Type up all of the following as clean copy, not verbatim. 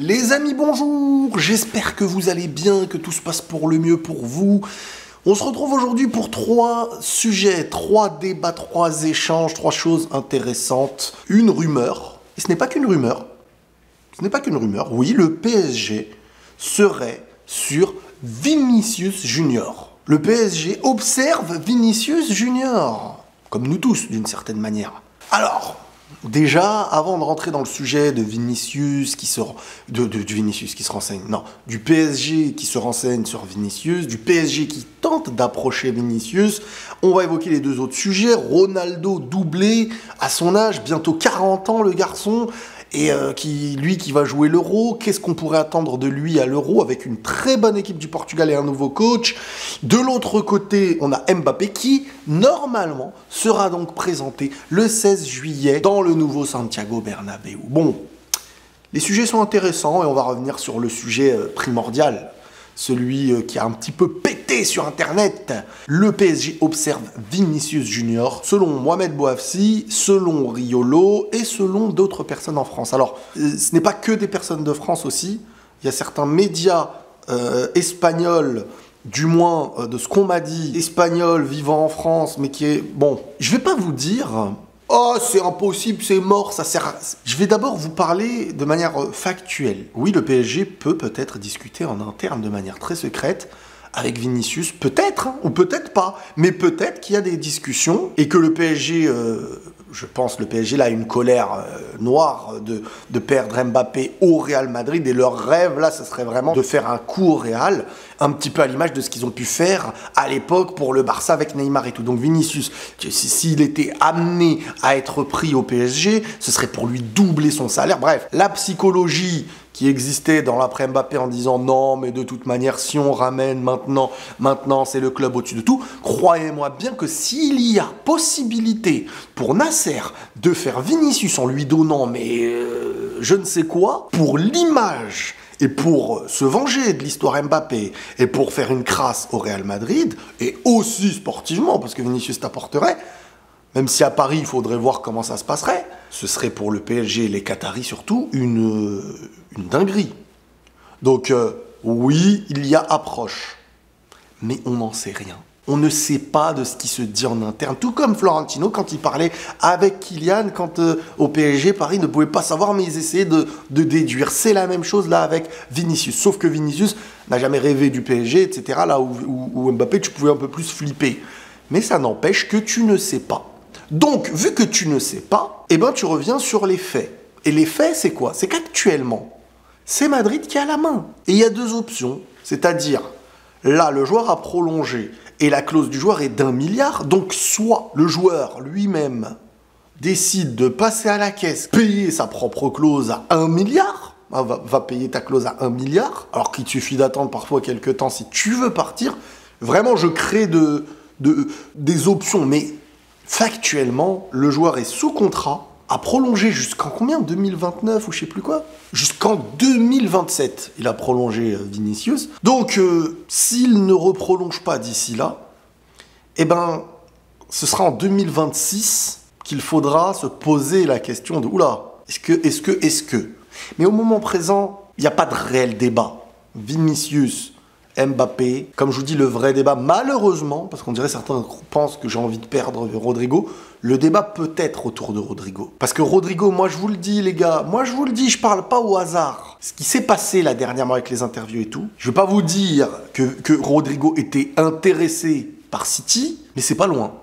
Les amis, bonjour, j'espère que vous allez bien, que tout se passe pour le mieux pour vous. On se retrouve aujourd'hui pour 3 sujets, 3 débats, 3 échanges, 3 choses intéressantes. Une rumeur, et ce n'est pas qu'une rumeur, oui, le PSG serait sur Vinicius Junior. Le PSG observe Vinicius Junior, comme nous tous d'une certaine manière. Alors, déjà, avant de rentrer dans le sujet de Vinicius qui se... du Vinicius qui se renseigne, non, du PSG qui se renseigne sur Vinicius, du PSG qui tente d'approcher Vinicius, on va évoquer les 2 autres sujets. Ronaldo doublé, à son âge, bientôt 40 ans le garçon, et qui va jouer l'Euro. Qu'est-ce qu'on pourrait attendre de lui à l'Euro avec une très bonne équipe du Portugal et un nouveau coach. De l'autre côté, on a Mbappé qui, normalement, sera donc présenté le 16 juillet dans le nouveau Santiago Bernabéu. Bon, les sujets sont intéressants et on va revenir sur le sujet primordial, celui qui a un petit peu pété sur Internet. Le PSG observe Vinicius Junior, selon Mohamed Bouafsi, selon Riolo et selon d'autres personnes en France. Alors, ce n'est pas que des personnes de France aussi. Il y a certains médias espagnols, du moins de ce qu'on m'a dit, espagnols vivant en France, mais qui est... Bon, je vais pas vous dire... Oh, c'est impossible, c'est mort, ça sert à... Je vais d'abord vous parler de manière factuelle. Oui, le PSG peut-être discuter en interne de manière très secrète avec Vinicius, peut-être, hein, ou peut-être pas, mais peut-être qu'il y a des discussions et que le PSG, je pense, le PSG là a une colère noire de perdre Mbappé au Real Madrid, et leur rêve là, ce serait vraiment de faire un coup au Real, un petit peu à l'image de ce qu'ils ont pu faire à l'époque pour le Barça avec Neymar et tout. Donc Vinicius, s'il était amené à être pris au PSG, ce serait pour lui doubler son salaire. Bref, la psychologie qui existait dans l'après Mbappé en disant non, mais de toute manière, si on ramène maintenant c'est le club au-dessus de tout. Croyez-moi bien que s'il y a possibilité pour Nasser de faire Vinicius en lui donnant, mais je ne sais quoi, pour l'image et pour se venger de l'histoire Mbappé et pour faire une crasse au Real Madrid, et aussi sportivement, parce que Vinicius t'apporterait, même si à Paris, il faudrait voir comment ça se passerait, ce serait pour le PSG et les Qataris surtout une dinguerie. Donc, oui, il y a approche, mais on n'en sait rien. On ne sait pas de ce qui se dit en interne. Tout comme Florentino, quand il parlait avec Kylian, quand au PSG, Paris ne pouvait pas savoir, mais ils essayaient de déduire. C'est la même chose là avec Vinicius. Sauf que Vinicius n'a jamais rêvé du PSG, etc. Là où Mbappé, tu pouvais un peu plus flipper. Mais ça n'empêche que tu ne sais pas. Donc, vu que tu ne sais pas, eh ben, tu reviens sur les faits. Et les faits, c'est quoi? C'est qu'actuellement, c'est Madrid qui a la main. Et il y a 2 options. C'est-à-dire, là, le joueur a prolongé et la clause du joueur est d'1 milliard. Donc, soit le joueur lui-même décide de passer à la caisse, payer sa propre clause à 1 milliard, va payer ta clause à 1 milliard, alors qu'il te suffit d'attendre parfois quelques temps si tu veux partir. Vraiment, je crée des options, mais factuellement, le joueur est sous contrat, a prolongé jusqu'en combien? 2029 ou je sais plus quoi? Jusqu'en 2027, il a prolongé Vinicius. Donc, s'il ne reprolonge pas d'ici là, eh ben, ce sera en 2026 qu'il faudra se poser la question de « Oula, est-ce que ?» Mais au moment présent, il n'y a pas de réel débat. Vinicius, Mbappé, comme je vous dis, le vrai débat, malheureusement, parce qu'on dirait certains pensent que j'ai envie de perdre Rodrigo, le débat peut être autour de Rodrigo. Parce que Rodrigo, moi je vous le dis les gars, je parle pas au hasard. Ce qui s'est passé là dernièrement avec les interviews et tout, je vais pas vous dire que Rodrigo était intéressé par City, mais c'est pas loin.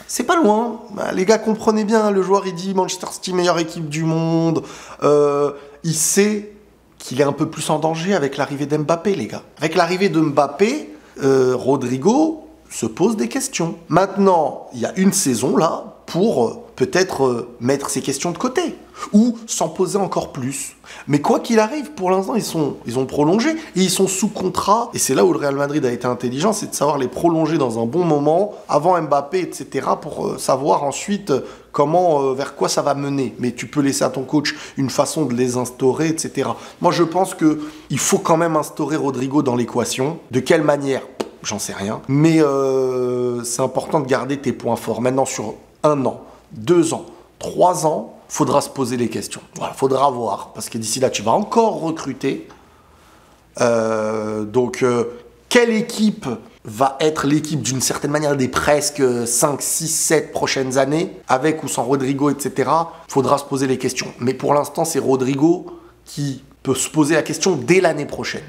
C'est pas loin. Bah, les gars, comprenez bien, le joueur il dit Manchester City, meilleure équipe du monde, il sait qu'il est un peu plus en danger avec l'arrivée d'Mbappé, les gars. Avec l'arrivée de Mbappé, Rodrigo se pose des questions. Maintenant, il y a une saison là pour peut-être mettre ces questions de côté ou s'en poser encore plus. Mais quoi qu'il arrive, pour l'instant, ils ont prolongé et ils sont sous contrat. Et c'est là où le Real Madrid a été intelligent, c'est de savoir les prolonger dans un bon moment, avant Mbappé, etc., pour savoir ensuite comment, vers quoi ça va mener. Mais tu peux laisser à ton coach une façon de les instaurer, etc. Moi, je pense qu'il faut quand même instaurer Rodrigo dans l'équation. De quelle manière? J'en sais rien. Mais c'est important de garder tes points forts. Maintenant, sur 1 an, 2 ans, 3 ans, faudra se poser les questions. Voilà, faudra voir, parce que d'ici là, tu vas encore recruter. Quelle équipe va être l'équipe d'une certaine manière des presque 5, 6, 7 prochaines années, avec ou sans Rodrigo, etc. Faudra se poser les questions. Mais pour l'instant, c'est Rodrigo qui peut se poser la question dès l'année prochaine.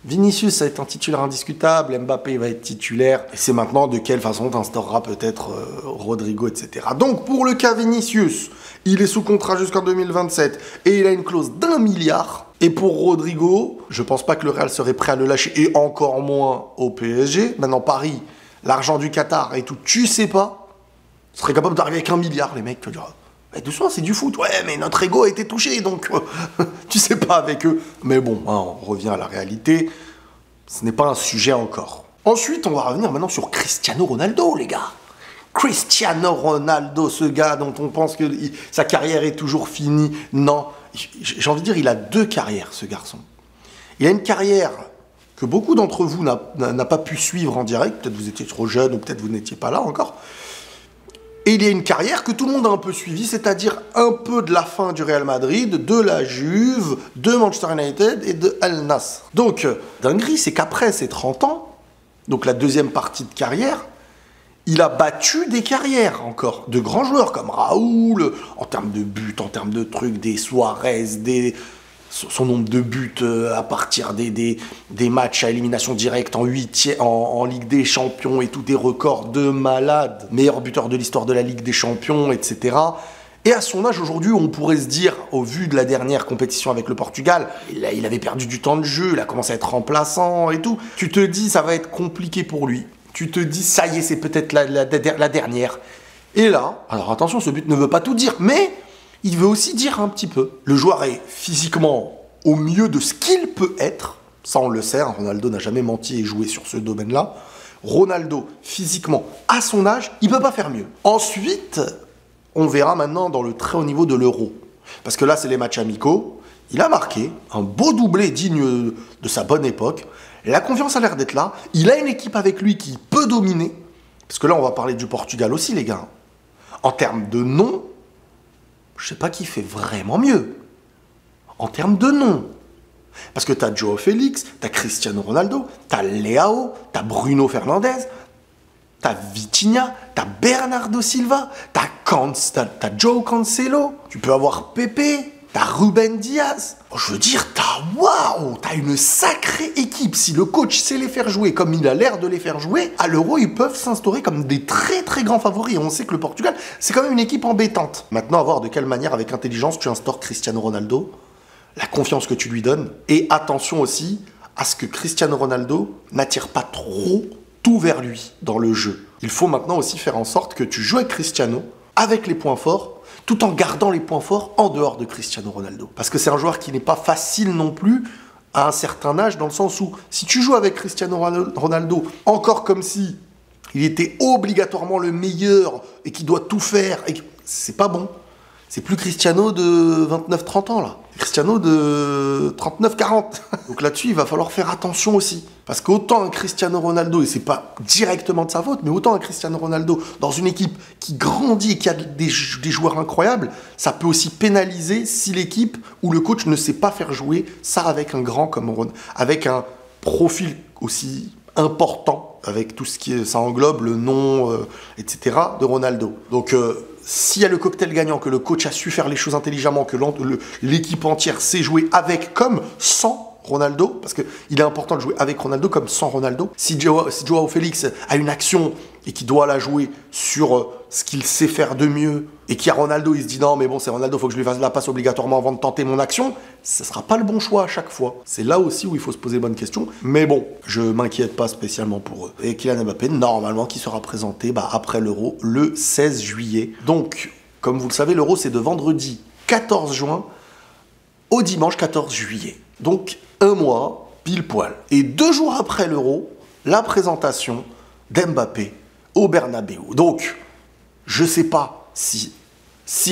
Vinicius, ça va être un titulaire indiscutable, Mbappé va être titulaire, et c'est maintenant de quelle façon t'instaureras peut-être Rodrigo, etc. Donc pour le cas Vinicius, il est sous contrat jusqu'en 2027, et il a une clause d'1 milliard. Et pour Rodrigo, je pense pas que le Real serait prêt à le lâcher, et encore moins au PSG. Maintenant Paris, l'argent du Qatar et tout, tu sais pas, serait capable d'arriver avec 1 milliard, les mecs, tu vas dire... Mais doucement, c'est du foot. Ouais, mais notre ego a été touché, donc tu sais pas avec eux. Mais bon, hein, on revient à la réalité. Ce n'est pas un sujet encore. Ensuite, on va revenir maintenant sur Cristiano Ronaldo, les gars. Cristiano Ronaldo, ce gars dont on pense que sa carrière est toujours finie. Non, j'ai envie de dire, il a 2 carrières, ce garçon. Il a une carrière que beaucoup d'entre vous n'a pas pu suivre en direct. Peut-être vous étiez trop jeune, ou peut-être vous n'étiez pas là encore. Et il y a une carrière que tout le monde a un peu suivie, c'est-à-dire un peu de la fin du Real Madrid, de la Juve, de Manchester United et de Al Nassr. Donc, dinguerie, c'est qu'après ses 30 ans, donc la deuxième partie de carrière, il a battu des carrières encore, de grands joueurs comme Raoul, en termes de buts, en termes de trucs, des Suarez, son nombre de buts à partir des matchs à élimination directe en Ligue des Champions et tous des records de malade, meilleur buteur de l'histoire de la Ligue des Champions, etc. Et à son âge aujourd'hui, on pourrait se dire, au vu de la dernière compétition avec le Portugal, il avait perdu du temps de jeu, il a commencé à être remplaçant et tout. Tu te dis, ça va être compliqué pour lui. Tu te dis, ça y est, c'est peut-être la dernière. Et là, alors attention, ce but ne veut pas tout dire, mais... il veut aussi dire un petit peu. Le joueur est physiquement au mieux de ce qu'il peut être. Ça, on le sait, hein, Ronaldo n'a jamais menti et joué sur ce domaine-là. Ronaldo, physiquement, à son âge, il ne peut pas faire mieux. Ensuite, on verra maintenant dans le très haut niveau de l'Euro. Parce que là, c'est les matchs amicaux. Il a marqué un beau doublé digne de sa bonne époque. La confiance a l'air d'être là. Il a une équipe avec lui qui peut dominer. Parce que là, on va parler du Portugal aussi, les gars. En termes de nom, je sais pas qui fait vraiment mieux. En termes de nom. Parce que t'as Joao Félix, t'as Cristiano Ronaldo, t'as Leao, t'as Bruno Fernandes, t'as Vitinha, t'as Bernardo Silva, t'as Joe Cancelo, tu peux avoir Pepe, t'as Ruben Diaz. Je veux dire, t'as une sacrée équipe. Si le coach sait les faire jouer comme il a l'air de les faire jouer, à l'Euro, ils peuvent s'instaurer comme des très très grands favoris. Et on sait que le Portugal, c'est quand même une équipe embêtante. Maintenant, à voir de quelle manière, avec intelligence, tu instaures Cristiano Ronaldo, la confiance que tu lui donnes, et attention aussi à ce que Cristiano Ronaldo n'attire pas trop tout vers lui dans le jeu. Il faut maintenant aussi faire en sorte que tu joues avec Cristiano, avec les points forts, tout en gardant les points forts en dehors de Cristiano Ronaldo. Parce que c'est un joueur qui n'est pas facile non plus à un certain âge, dans le sens où si tu joues avec Cristiano Ronaldo, encore comme si il était obligatoirement le meilleur et qu'il doit tout faire, et c'est pas bon. C'est plus Cristiano de 29-30 ans, là. Cristiano de 39-40. Donc là-dessus, il va falloir faire attention aussi. Parce qu'autant un Cristiano Ronaldo, et c'est pas directement de sa faute, mais autant un Cristiano Ronaldo dans une équipe qui grandit et qui a des joueurs incroyables, ça peut aussi pénaliser si l'équipe ou le coach ne sait pas faire jouer ça avec un grand comme Ronaldo, avec un profil aussi important, avec tout ce qui ça englobe, le nom, etc. de Ronaldo. Donc... s'il y a le cocktail gagnant, que le coach a su faire les choses intelligemment, que l'équipe entière sait jouer avec comme sans Ronaldo, parce qu'il est important de jouer avec Ronaldo comme sans Ronaldo. Si Joao Félix a une action et qu'il doit la jouer sur ce qu'il sait faire de mieux, et qu'il y a Ronaldo, il se dit non mais bon c'est Ronaldo, il faut que je lui fasse la passe obligatoirement avant de tenter mon action, ce ne sera pas le bon choix à chaque fois. C'est là aussi où il faut se poser les bonnes questions. Mais bon, je m'inquiète pas spécialement pour eux. Et Kylian Mbappé, normalement, qui sera présenté après l'Euro le 16 juillet. Donc, comme vous le savez, l'Euro c'est de vendredi 14 juin au dimanche 14 juillet. Donc, un mois, pile poil. Et 2 jours après l'Euro, la présentation d'Mbappé au Bernabéu. Donc, je sais pas si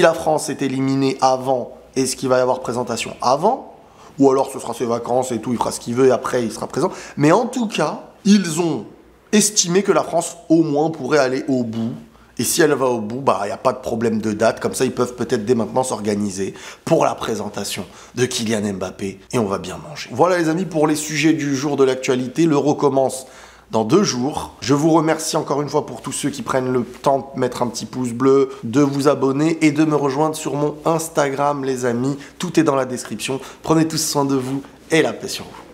la France est éliminée avant, est-ce qu'il va y avoir présentation avant, ou alors ce sera ses vacances et tout, il fera ce qu'il veut et après il sera présent. Mais en tout cas, ils ont estimé que la France au moins pourrait aller au bout Et si elle va au bout, bah, il n'y a pas de problème de date. Comme ça, ils peuvent peut-être dès maintenant s'organiser pour la présentation de Kylian Mbappé. Et on va bien manger. Voilà les amis pour les sujets du jour de l'actualité. L'Euro commence dans 2 jours. Je vous remercie encore une fois pour tous ceux qui prennent le temps de mettre un petit pouce bleu, de vous abonner et de me rejoindre sur mon Instagram les amis. Tout est dans la description. Prenez tous soin de vous et la paix sur vous.